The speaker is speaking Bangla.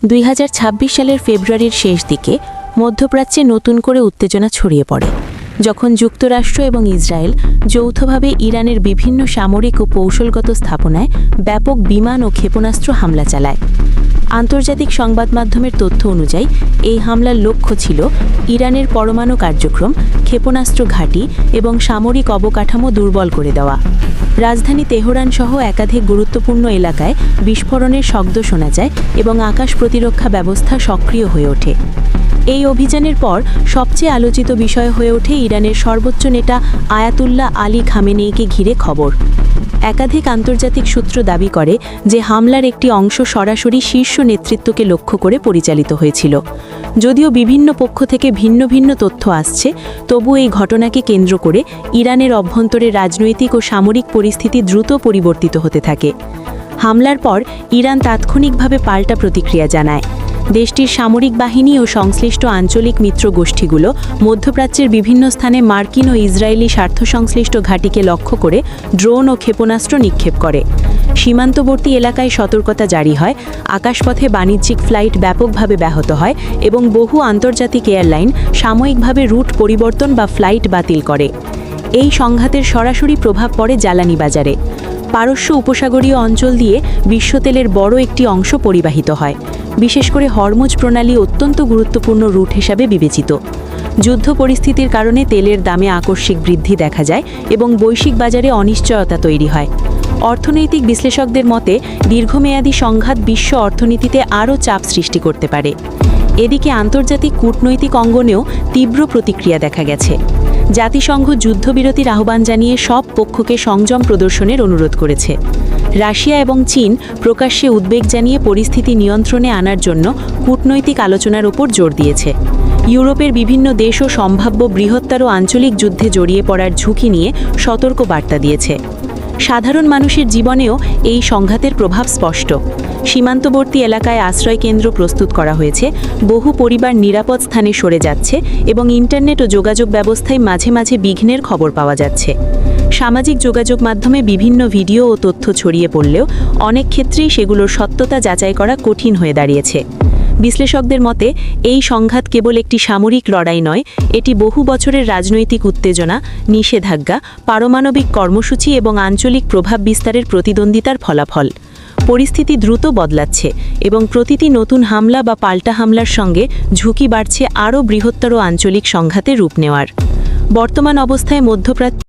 2026 সালের ফেব্রুয়ারির শেষ দিকে মধ্যপ্রাচ্যে নতুন করে উত্তেজনা ছড়িয়ে পড়ে যখন যুক্তরাষ্ট্র এবং ইসরায়েল যৌথভাবে ইরানের বিভিন্ন সামরিক ও কৌশলগত স্থাপনায় ব্যাপক বিমান ও ক্ষেপণাস্ত্র হামলা চালায়। আন্তর্জাতিক সংবাদ মাধ্যমের তথ্য অনুযায়ী এই হামলার লক্ষ্য ছিল ইরানের পরমাণু কার্যক্রম, ক্ষেপণাস্ত্র ঘাঁটি এবং সামরিক অবকাঠামো দুর্বল করে দেওয়া। রাজধানী তেহরান সহ একাধিক গুরুত্বপূর্ণ এলাকায় বিস্ফোরণের শব্দ শোনা যায় এবং আকাশ প্রতিরক্ষা ব্যবস্থা সক্রিয় হয়ে ওঠে। এই অভিযানের পর সবচেয়ে আলোচিত বিষয় হয়ে ওঠে ইরানের সর্বোচ্চ নেতা আয়াতুল্লাহ আলী খামেনেইকে ঘিরে খবর। একাধিক আন্তর্জাতিক সূত্র দাবি করে যে হামলার একটি অংশ সরাসরি শীর্ষ নেতৃত্বকে লক্ষ্য করে পরিচালিত হয়েছিল। যদিও বিভিন্ন পক্ষ থেকে ভিন্ন ভিন্ন তথ্য আসছে, তবু এই ঘটনাকে কেন্দ্র করে ইরানের অভ্যন্তরে রাজনৈতিক ও সামরিক পরিস্থিতি দ্রুত পরিবর্তিত হতে থাকে। হামলার পর ইরান তাৎক্ষণিকভাবে পাল্টা প্রতিক্রিয়া জানায়। দেশটির সামরিক বাহিনী ও সংশ্লিষ্ট আঞ্চলিক মিত্র গোষ্ঠীগুলো মধ্যপ্রাচ্যের বিভিন্ন স্থানে মার্কিন ও ইসরায়েলি স্বার্থসংশ্লিষ্ট ঘাঁটিকে লক্ষ্য করে ড্রোন ও ক্ষেপণাস্ত্র নিক্ষেপ করে। সীমান্তবর্তী এলাকায় সতর্কতা জারি হয়, আকাশপথে বাণিজ্যিক ফ্লাইট ব্যাপকভাবে ব্যাহত হয় এবং বহু আন্তর্জাতিক এয়ারলাইন সাময়িকভাবে রুট পরিবর্তন বা ফ্লাইট বাতিল করে। এই সংঘাতের সরাসরি প্রভাব পড়ে জ্বালানি বাজারে। পারস্য উপসাগরীয় অঞ্চল দিয়ে বিশ্বতেলের বড় একটি অংশ পরিবাহিত হয়। বিশেষ করে হরমুজ প্রণালী অত্যন্ত গুরুত্বপূর্ণ রুট হিসাবে বিবেচিত। যুদ্ধ পরিস্থিতির কারণে তেলের দামে আকস্মিক বৃদ্ধি দেখা যায় এবং বৈশ্বিক বাজারে অনিশ্চয়তা তৈরি হয়। অর্থনৈতিক বিশ্লেষকদের মতে দীর্ঘমেয়াদী সংঘাত বিশ্ব অর্থনীতিতে আরও চাপ সৃষ্টি করতে পারে। এদিকে আন্তর্জাতিক কূটনৈতিক অঙ্গনেও তীব্র প্রতিক্রিয়া দেখা গেছে। জাতিসংঘ যুদ্ধবিরতির আহ্বান জানিয়ে সব পক্ষকে সংযম প্রদর্শনের অনুরোধ করেছে। রাশিয়া এবং চীন প্রকাশ্যে উদ্বেগ জানিয়ে পরিস্থিতি নিয়ন্ত্রণে আনার জন্য কূটনৈতিক আলোচনার ওপর জোর দিয়েছে। ইউরোপের বিভিন্ন দেশও সম্ভাব্য বৃহত্তর আঞ্চলিক যুদ্ধে জড়িয়ে পড়ার ঝুঁকি নিয়ে সতর্ক বার্তা দিয়েছে। সাধারণ মানুষের জীবনেও এই সংঘাতের প্রভাব স্পষ্ট। সীমান্তবর্তী এলাকায় আশ্রয়কেন্দ্র প্রস্তুত করা হয়েছে, বহু পরিবার নিরাপদ স্থানে সরে যাচ্ছে এবং ইন্টারনেট ও যোগাযোগ ব্যবস্থায় মাঝে মাঝে বিঘ্নের খবর পাওয়া যাচ্ছে। সামাজিক যোগাযোগ মাধ্যমে বিভিন্ন ভিডিও ও তথ্য ছড়িয়ে পড়লেও অনেক ক্ষেত্রেই সেগুলোর সত্যতা যাচাই করা কঠিন হয়ে দাঁড়িয়েছে। বিশ্লেষকদের মতে এই সংঘাত কেবল একটি সামরিক লড়াই নয়, এটি বহু বছরের রাজনৈতিক উত্তেজনা, নিষেধাজ্ঞা, পারমাণবিক কর্মসূচি এবং আঞ্চলিক প্রভাব বিস্তারের প্রতিদ্বন্দ্বিতার ফলাফল। পরিস্থিতি দ্রুত বদলাচ্ছে এবং প্রতিটি নতুন হামলা বা পাল্টা হামলার সঙ্গে ঝুঁকি বাড়ছে আরও বৃহত্তর আঞ্চলিক সংঘাতে রূপ নেওয়ার। বর্তমান অবস্থায় মধ্যপ্রাচ্য